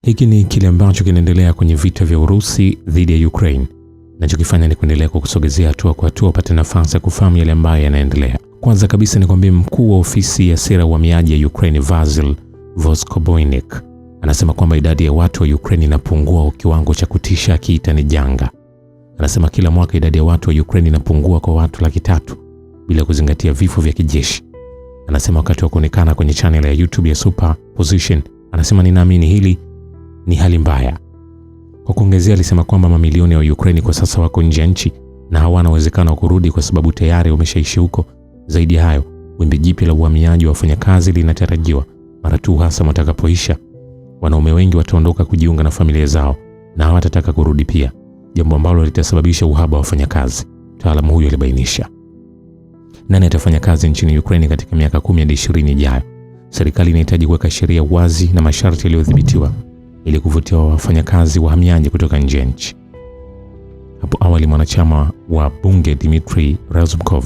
Hiki ni kile ambacho kinaendelea kwenye vita vya Urusi dhidi ya Ukraine. Nachokifanya ni kuendelea kukusogezea hatua kwa hatua upate nafasi ya kufahamu yale ambayo yanaendelea. Kwanza kabisa ni kwambie mkuu wa ofisi ya sera uhamiaji ya Ukraine Vasyl Voskoboynik anasema kwamba idadi ya watu wa Ukraine inapungua kwa kiwango cha kutisha, akiita ni janga. Anasema kila mwaka idadi ya watu wa Ukraine inapungua kwa watu 300,000 bila kuzingatia vifo vya kijeshi. Anasema wakati wa kuonekana kwenye channel ya YouTube ya Superposition, anasema ninaamini hili ni hali mbaya. Kwa kuongezea, alisema kwamba mamilioni wa Ukraine kwa sasa wako nje ya nchi na hawana uwezekano wa kurudi kwa sababu tayari wameshaishi huko. Zaidi ya hayo, wimbi jipya la uhamiaji wa wafanyakazi linatarajiwa mara tu hasa utakapoisha. Wanaume wengi wataondoka kujiunga na familia zao na hawatataka kurudi pia, jambo ambalo litasababisha uhaba wa wafanyakazi, mtaalamu huyo alibainisha. Nani atafanya kazi nchini Ukraine katika miaka 10 hadi 20 ijayo? Serikali inahitaji kuweka sheria wazi na masharti yaliyodhibitiwa ili kuvutia wafanyakazi wahamiaji kutoka nje ya nchi. Hapo awali mwanachama wa bunge Dmitry Razumkov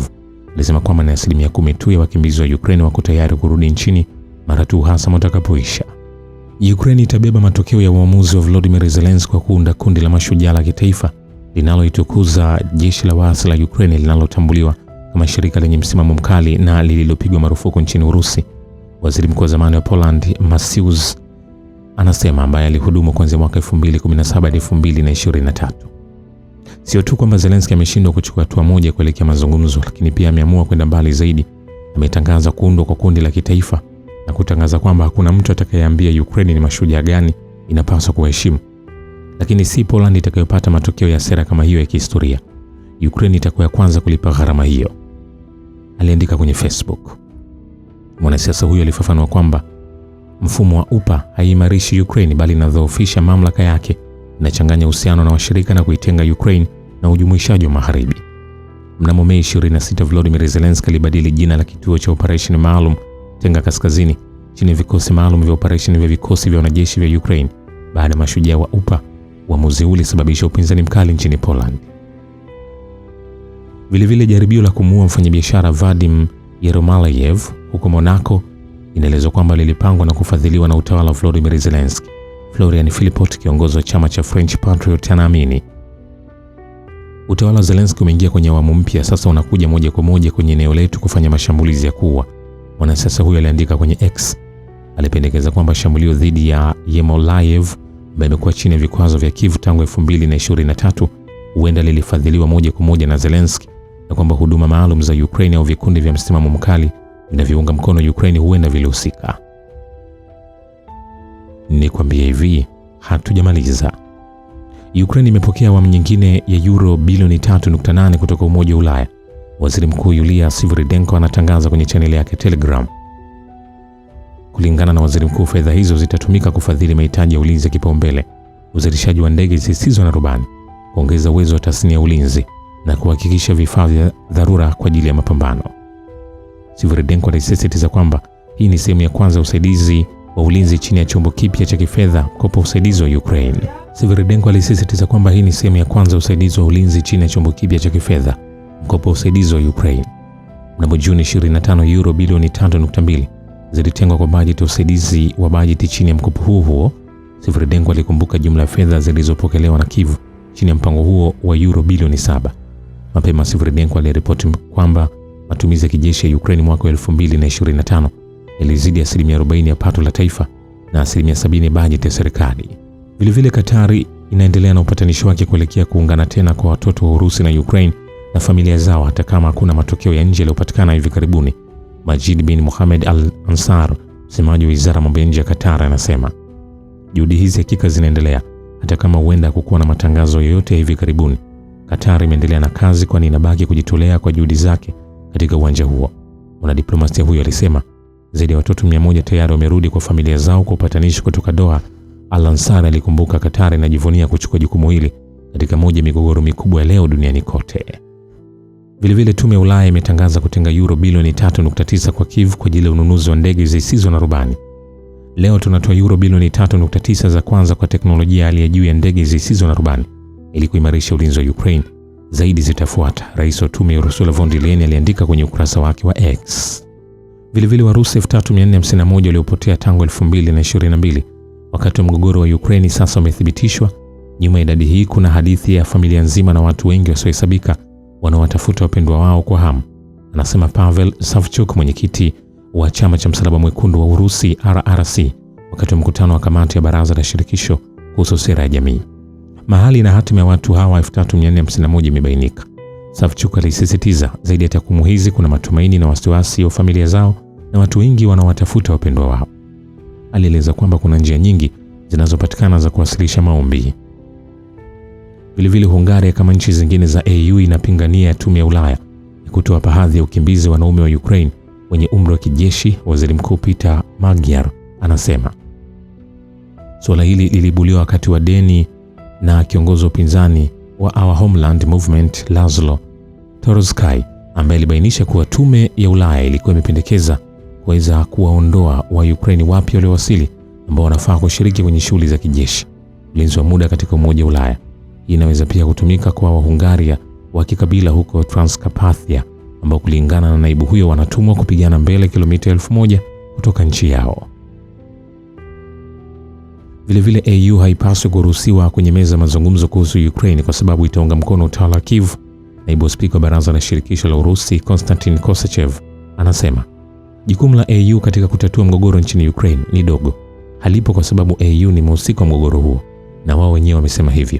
alisema kwamba ni 10% tu ya wakimbizi wa Ukraine wako tayari kurudi nchini mara tu hasa utakapoisha. Ukraine itabeba matokeo ya uamuzi wa Volodymyr Zelensky kwa kuunda kundi la mashujaa la kitaifa linaloitukuza jeshi la waasi la Ukraine linalotambuliwa kama shirika lenye msimamo mkali na lililopigwa marufuku nchini Urusi. Waziri mkuu wa zamani wa Poland Mateusz anasema, ambaye alihudumu kuanzia mwaka 2017 hadi 2023. Sio tu kwamba Zelensky ameshindwa kuchukua hatua moja kuelekea mazungumzo, lakini pia ameamua kwenda mbali zaidi. Ametangaza kuundwa kwa kundi la kitaifa na kutangaza kwamba hakuna mtu atakayeambia Ukraine ni mashujaa gani inapaswa kuheshimu. Lakini si Poland itakayopata matokeo ya sera kama hiyo ya kihistoria. Ukraine itakuwa ya kwanza kulipa gharama hiyo, aliandika kwenye Facebook. Mwanasiasa huyo alifafanua kwamba mfumo wa UPA haiimarishi Ukraine bali inadhoofisha mamlaka yake, inachanganya uhusiano na washirika na kuitenga Ukraine na ujumuishaji wa magharibi. Mnamo Mei 26, Volodymyr Zelensky alibadili jina la kituo cha operation maalum Tenga Kaskazini chini ya vikosi maalum vya operation vya vikosi vya wanajeshi vya Ukraine baada ya mashujaa wa UPA. Uamuzi ule ulisababisha upinzani mkali nchini Poland. Vilevile jaribio la kumuua mfanyabiashara Vadim Yermolayev huko Monaco inaelezwa kwamba lilipangwa na kufadhiliwa na utawala wa Volodymyr Zelensky. Florian Philippot, kiongozi wa chama cha French Patriot, anaamini utawala wa Zelensky umeingia kwenye awamu mpya. Sasa unakuja moja kwa moja kwenye eneo letu kufanya mashambulizi ya kuua. Mwanasiasa huyo aliandika kwenye X. Alipendekeza kwamba shambulio dhidi ya Yermolayev, ambaye amekuwa chini ya vikwazo vya Kiev tangu 2023, huenda lilifadhiliwa moja kwa moja na Zelensky, na kwamba huduma maalum za Ukraine au vikundi vya msimamo mkali vinavyounga mkono Ukraine huenda vilihusika. Ni kwambia hivi, hatujamaliza. Ukraine imepokea awamu nyingine ya euro bilioni 3.8 kutoka Umoja wa Ulaya. Waziri Mkuu Yulia Sviridenko anatangaza kwenye chaneli yake Telegram. Kulingana na waziri mkuu, fedha hizo zitatumika kufadhili mahitaji ya ulinzi ya kipaumbele, uzalishaji wa ndege zisizo na rubani, kuongeza uwezo wa tasnia ya ulinzi na kuhakikisha vifaa vya dharura kwa ajili ya mapambano. Sviridenko alisisitiza kwamba hii ni sehemu ya kwanza ya usaidizi wa ulinzi chini ya chombo kipya cha kifedha kwa usaidizi wa Ukraine. Sviridenko alisisitiza kwamba hii ni sehemu ya kwanza ya usaidizi wa ulinzi chini ya chombo kipya cha kifedha mkopo usaidizi wa Ukraine. Mnamo Juni 25, euro bilioni 3.2 zilitengwa kwa bajeti ya usaidizi wa bajeti chini ya mkopo huo. Sviridenko alikumbuka jumla ya fedha zilizopokelewa na Kiev chini ya mpango huo wa euro bilioni 7. Mapema Sviridenko aliripoti kwamba matumizi ya kijeshi ya Ukraine mwaka 2025 yalizidi 40% ya pato la taifa na 70% ya bajeti ya serikali. Vilevile Katari inaendelea na upatanishi wake kuelekea kuungana tena kwa watoto wa Urusi na Ukraine na familia zao, hata kama hakuna matokeo ya nje yaliyopatikana hivi karibuni. Majid bin Mohammed Al-Ansar, msemaji wa Wizara ya Mambo ya Nje ya Qatar, anasema juhudi hizi hakika zinaendelea hata kama huenda hakukuwa na matangazo yoyote ya hivi karibuni. Qatar imeendelea na kazi kwani inabaki kujitolea kwa juhudi zake katika uwanja huo. Mwanadiplomasia huyo alisema zaidi ya watoto 100 tayari wamerudi kwa familia zao kwa upatanishi kutoka Doha. Al-Ansar alikumbuka Qatar inajivunia kuchukua jukumu hili katika moja migogoro mikubwa ya leo duniani kote. Vilevile tume ya Ulaya imetangaza kutenga euro bilioni 3.9 kwa Kiev kwa ajili ya ununuzi wa ndege zisizo na rubani. Leo tunatoa euro bilioni 3.9 za kwanza kwa teknolojia hali ya juu ya ndege zisizo na rubani ili kuimarisha ulinzi wa Ukraine. Zaidi zitafuata, Rais wa tume Ursula von der Leyen aliandika kwenye ukurasa wake wa X. Vilevile Warusi 3451 waliopotea tangu 2022 Wakati wa mgogoro wa Ukraine sasa umethibitishwa, nyuma ya idadi hii kuna hadithi ya familia nzima na watu wengi wasiohesabika wanaowatafuta wapendwa wao kwa hamu, anasema Pavel Savchuk, mwenyekiti wa chama cha Msalaba Mwekundu wa Urusi RRC, wakati wa mkutano wa kamati ya baraza la shirikisho kuhusu sera ya jamii. Mahali na hatima ya watu hawa 3451 imebainika. Savchuk alisisitiza zaidi ya takwimu hizi kuna matumaini na wasiwasi wa familia zao na watu wengi wanaowatafuta wapendwa wao. Alieleza kwamba kuna njia nyingi zinazopatikana za kuwasilisha maombi. Vilevile Hungaria kama nchi zingine za EU inapingania tume ya Ulaya kutoa hadhi ya ukimbizi wanaume wa Ukraine wenye umri wa kijeshi. Waziri Mkuu Peter Magyar anasema suala hili lilibuliwa wakati wa deni na kiongozi wa upinzani wa Our Homeland Movement Laszlo Toroskai, ambaye alibainisha kuwa tume ya Ulaya ilikuwa imependekeza kuweza kuwaondoa wa Ukraine wapya waliowasili ambao wanafaa kushiriki kwenye shughuli za kijeshi, ulinzi wa muda katika Umoja wa Ulaya. Hii inaweza pia kutumika kwa Wahungaria wa kikabila huko Transcarpathia ambao kulingana na naibu huyo wanatumwa kupigana mbele kilomita 1000 kutoka nchi yao. Vilevile EU haipaswi kuruhusiwa kwenye meza mazungumzo kuhusu Ukraine kwa sababu itaunga mkono utawala wa Kiev. Naibu spika wa baraza la shirikisho la Urusi Konstantin Kosachev anasema jukumu la EU katika kutatua mgogoro nchini Ukraine ni dogo. Halipo kwa sababu EU ni mhusika wa mgogoro huo, na wao wenyewe wamesema hivyo.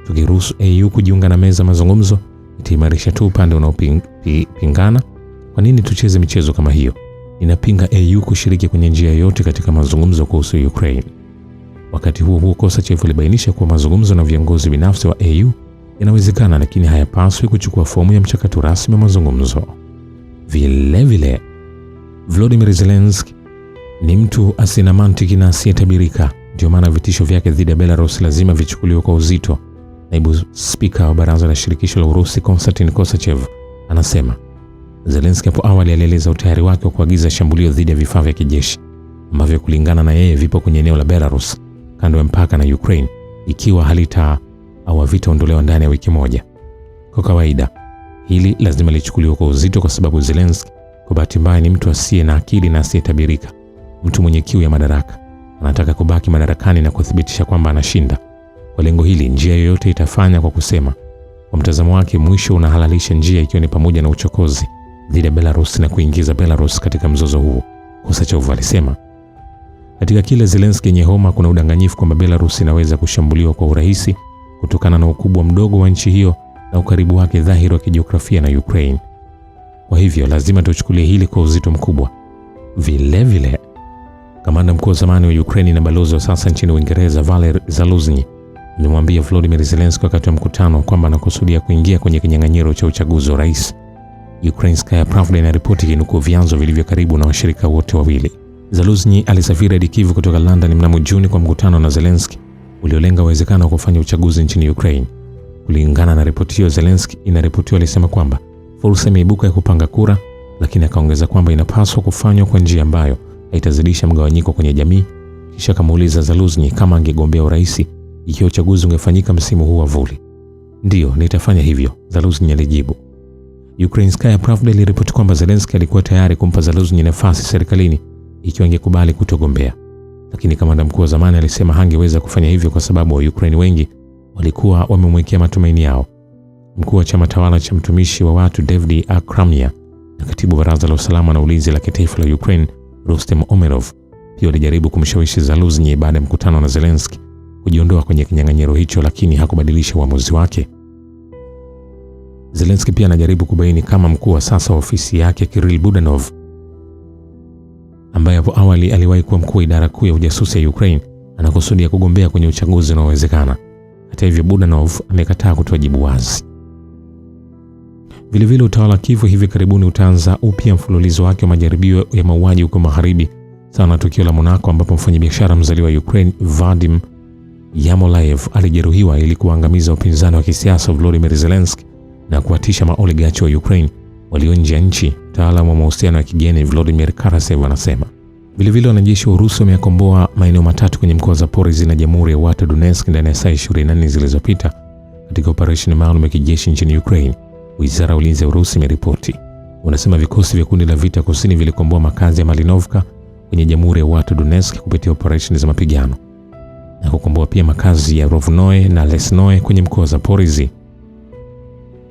Tukiruhusu EU kujiunga na meza mazungumzo, itaimarisha tu upande unaopingana. Kwa nini tucheze michezo kama hiyo? Ninapinga EU kushiriki kwenye njia yoyote katika mazungumzo kuhusu Ukraine. Wakati huo Kosachev alibainisha kuwa mazungumzo na viongozi binafsi wa EU yanawezekana, lakini hayapaswi kuchukua fomu ya mchakato rasmi wa mazungumzo. Vilevile Volodymyr Zelensky ni mtu asina mantiki na asiyetabirika, ndio maana vitisho vyake dhidi ya Belarus lazima vichukuliwe kwa uzito. Naibu spika wa baraza la shirikisho la Urusi Konstantin Kosachev anasema Zelensky hapo awali alieleza utayari wake wa kuagiza shambulio dhidi ya vifaa vya kijeshi ambavyo kulingana na yeye vipo kwenye eneo la Belarus kando ya mpaka na Ukraine ikiwa vitaondolewa ndani ya wiki moja. Kwa kawaida hili lazima lichukuliwe kwa uzito kwa sababu Zelensky kwa bahati mbaya ni mtu asiye na akili na asiyetabirika, mtu mwenye kiu ya madaraka. Anataka kubaki madarakani na kuthibitisha kwamba anashinda. Kwa lengo hili njia yoyote itafanya, kwa kusema kwa mtazamo wake mwisho unahalalisha njia, ikiwa ni pamoja na uchokozi dhidi ya Belarus na kuingiza Belarus katika mzozo huo. Kosachev alisema katika kile Zelensky yenye homa kuna udanganyifu kwamba Belarus inaweza kushambuliwa kwa urahisi kutokana na ukubwa mdogo wa nchi hiyo na ukaribu wake dhahiri wa kijiografia na Ukraine. Kwa hivyo lazima tuchukulie hili kwa uzito mkubwa. Vilevile kamanda mkuu wa zamani wa Ukraine na balozi wa sasa nchini Uingereza Valery Zaluzny alimwambia Volodymyr Zelensky wakati wa mkutano kwamba anakusudia kuingia kwenye kinyang'anyiro cha uchaguzi wa rais. Ukrainskaya Pravda inaripoti kinukuu vyanzo vilivyo karibu na washirika wote wawili. Zaluzny alisafiri hadi Kyiv kutoka London mnamo Juni kwa mkutano na Zelensky uliolenga uwezekano wa kufanya uchaguzi nchini Ukraine. Kulingana na ripoti hiyo, Zelensky inaripotiwa alisema kwamba fursa imeibuka ya kupanga kura, lakini akaongeza kwamba inapaswa kufanywa kwa njia ambayo haitazidisha mgawanyiko kwenye jamii. Kisha akamuuliza Zaluzny kama angegombea urais ikiwa uchaguzi ungefanyika msimu huu wa vuli. Ndiyo, nitafanya hivyo, Zaluzny alijibu. Ukrainskaya Pravda iliripoti kwamba Zelensky alikuwa tayari kumpa Zaluzny nafasi serikalini ikiwa angekubali kutogombea, lakini kamanda mkuu wa zamani alisema hangeweza kufanya hivyo kwa sababu wa Ukraine wengi walikuwa wamemwekea matumaini yao. Mkuu wa chama tawala cha mtumishi wa watu David Akramia na katibu baraza la usalama na ulinzi la kitaifa la Ukraine Rustem Umerov pia walijaribu kumshawishi Zaluzny baada ya mkutano na Zelensky kujiondoa kwenye kinyang'anyiro hicho, lakini hakubadilisha uamuzi wake. Zelensky pia anajaribu kubaini kama mkuu wa sasa wa ofisi yake Kirill Budanov, ambaye hapo awali aliwahi kuwa mkuu wa idara kuu ya ujasusi ya Ukraine, anakusudia kugombea kwenye uchaguzi unaowezekana. Hata hivyo, Budanov amekataa kutoa jibu wazi. Vilevile utawala wa Kyiv hivi karibuni utaanza upya mfululizo wake wa majaribio ya mauaji huko magharibi, sawa na tukio la Monaco ambapo mfanyabiashara mzaliwa wa Ukraine Vadim Yamolaev alijeruhiwa ili kuangamiza upinzani wa kisiasa Volodymyr Zelensky na kuwatisha maoligarchi wa Ukraine walio nje ya nchi. Mtaalamu wa mahusiano ya kigeni Volodymyr Karasev anasema vilevile wanajeshi wa Urusi wamekomboa maeneo matatu kwenye mkoa wa Zaporizhzhia na Jamhuri ya Watu Donetsk ndani ya saa 24 zilizopita katika operesheni maalum ya kijeshi nchini Ukraine. Wizara ya Ulinzi ya Urusi imeripoti. Unasema vikosi vya kundi la vita kusini vilikomboa makazi ya Malinovka kwenye Jamhuri ya Watu Donetsk kupitia operesheni za mapigano. na kukomboa pia makazi ya Rovnoe na Lesnoe kwenye mkoa wa Zaporizhia.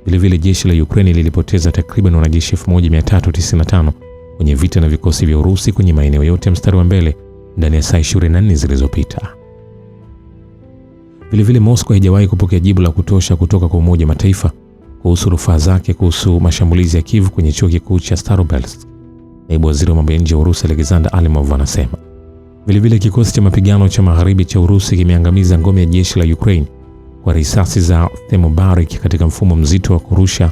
Vilevile jeshi la Ukraine lilipoteza takriban wanajeshi 1395 kwenye vita na vikosi vya Urusi kwenye maeneo yote ya mstari wa mbele ndani ya saa 24 zilizopita. Vilevile Moscow haijawahi kupokea jibu la kutosha kutoka kwa Umoja wa Mataifa kuhusu rufaa zake kuhusu mashambulizi ya Kiev kwenye chuo kikuu cha Starobilsk. Naibu waziri wa mambo ya nje wa Urusi Alexander Alimov anasema. Vilevile kikosi cha mapigano cha magharibi cha Urusi kimeangamiza ngome ya jeshi la Ukraine kwa risasi za thermobaric katika mfumo mzito wa kurusha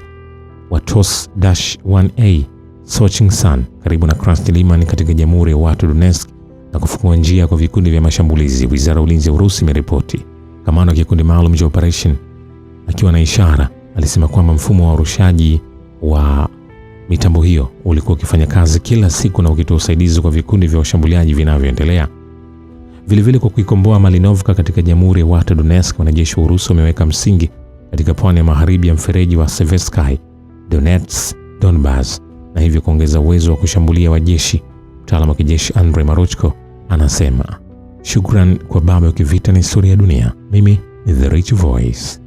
wa TOS-1A Sochin-San karibu na Krasny Liman katika Jamhuri ya Watu Donetsk na kufungua njia kwa vikundi vya mashambulizi, Wizara ya Ulinzi ya Urusi imeripoti. Kamanda wa kikundi maalum cha operation akiwa na ishara alisema kwamba mfumo wa urushaji wa mitambo hiyo ulikuwa ukifanya kazi kila siku na ukitoa usaidizi kwa vikundi vya washambuliaji vinavyoendelea. Vilevile kwa kuikomboa Malinovka katika Jamhuri ya Watu Donetsk, wanajeshi wa Urusi wameweka msingi katika pwani ya magharibi ya mfereji wa Seversky Donetsk Donbas na hivyo kuongeza uwezo wa kushambulia wajeshi. Mtaalamu wa kijeshi Andrei Marochko anasema, "Shukran kwa baba wa kivita na historia ya dunia. Mimi ni The Rich Voice."